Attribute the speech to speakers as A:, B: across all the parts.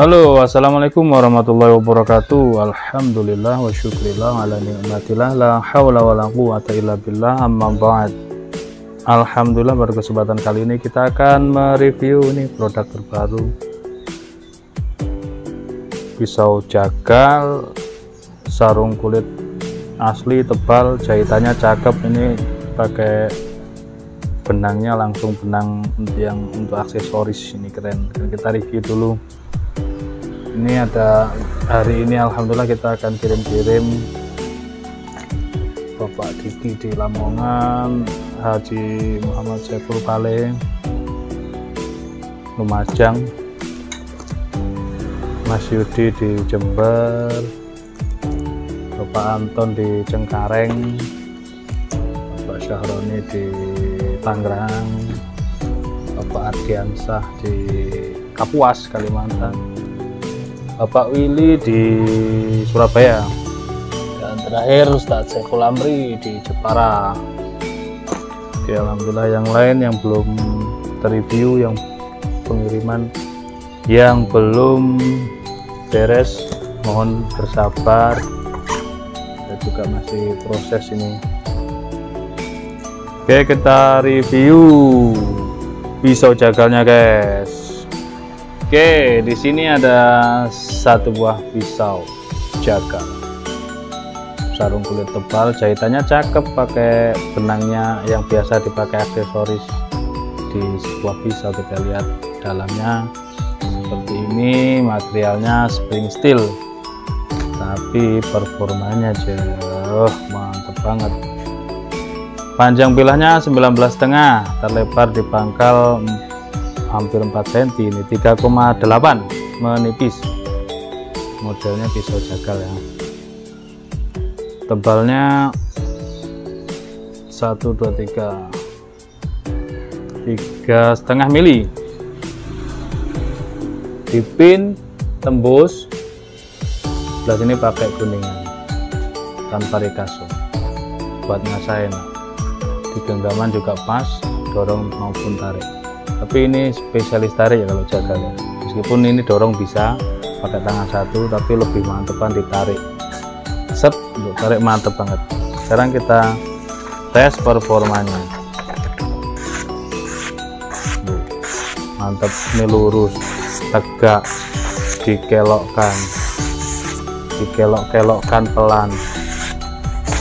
A: Halo, assalamualaikum warahmatullahi wabarakatuh. Alhamdulillah wa syukrillah ala ni'matillah, la hawla wa la quwata illa billah, amma ba'd. Alhamdulillah, pada kesempatan kali ini kita akan mereview nih produk terbaru, pisau jagal sarung kulit asli, tebal, jahitannya cakep. Ini pakai benangnya langsung benang yang untuk aksesoris, ini keren. Kita review dulu. Ini ada hari ini, alhamdulillah kita akan kirim-kirim Bapak Diki di Lamongan, Haji Muhammad Saiful Pale Lumajang, Mas Yudi di Jember, Bapak Anton di Cengkareng, Bapak Syahroni di Tangerang, Bapak Ardiansah di Kapuas Kalimantan, Bapak Willy di Surabaya, dan terakhir Ustadz Saiful Amri di Jepara. Oke, alhamdulillah. Yang lain yang belum terreview, yang pengiriman yang belum beres, mohon bersabar, kita juga masih proses ini. Oke, kita review pisau jagalnya, guys. Oke, di sini ada satu buah pisau jagal sarung kulit tebal, jahitannya cakep, pakai benangnya yang biasa dipakai aksesoris di sebuah pisau. Kita lihat dalamnya seperti ini, materialnya spring steel, tapi performanya jauh mantep banget. Panjang bilahnya 19,5, terlebar di pangkal hampir 4 cm, ini 3,8, menipis. Modelnya pisau jagal ya. Tebalnya 1, 2, 3,5 mili. Dipin tembus, sebelah sini pakai kuningan tanpa rikaso buat ngasain. Di genggaman juga pas, dorong maupun tarik. Tapi ini spesialis tarik ya kalau jagal ya. Meskipun ini dorong bisa pakai tangan satu, tapi lebih mantepan ditarik. Set, untuk tarik mantep banget. Sekarang kita tes performanya. Mantep, ini lurus, tegak, dikelok-kelokkan pelan.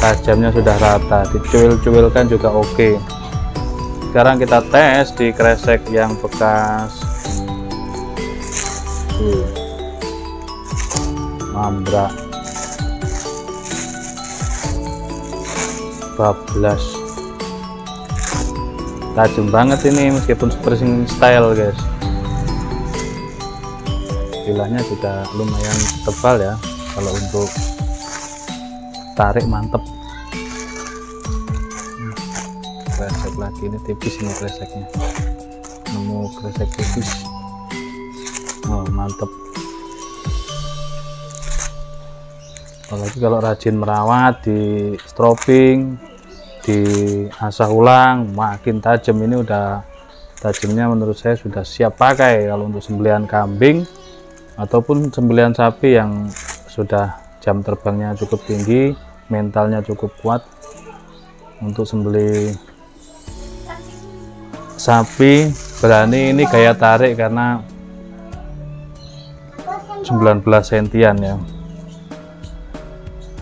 A: Tajamnya sudah rata, dicuil-cuilkan juga oke. Sekarang kita tes di kresek yang bekas mambrak, bablas, tajam banget ini meskipun spring style, guys. Bilahnya juga lumayan tebal ya, kalau untuk tarik mantep. Kresek lagi, ini tipis ini kreseknya, nemu kresek tipis. Oh, mantep. Apalagi kalau rajin merawat, di strobing, di asah ulang, makin tajam. Ini udah tajamnya menurut saya sudah siap pakai kalau untuk sembelihan kambing ataupun sembelihan sapi yang sudah jam terbangnya cukup tinggi, mentalnya cukup kuat. Untuk sembelih sapi berani, ini gaya tarik karena 19 sentian ya.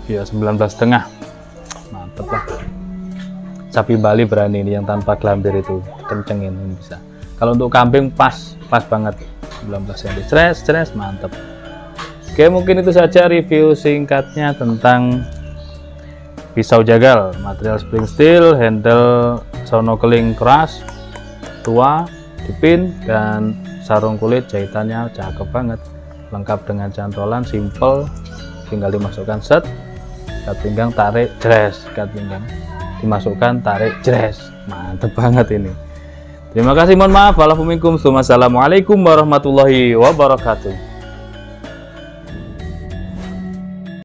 A: Ya 19,5, mantep lah. Sapi Bali berani ini, yang tanpa gelambir itu kencengin ini bisa. Kalau untuk kambing pas banget 19 cm, stres mantep. Oke, mungkin itu saja review singkatnya tentang pisau jagal, material spring steel, handle sono keling keras, tua, dipin, dan sarung kulit jahitannya cakep banget, lengkap dengan cantolan, simple, tinggal dimasukkan set, ikat pinggang, tarik, jres, ikat pinggang, dimasukkan, tarik, jres, mantep banget ini. Terima kasih, mohon maaf, walaupun assalamualaikum warahmatullahi wabarakatuh.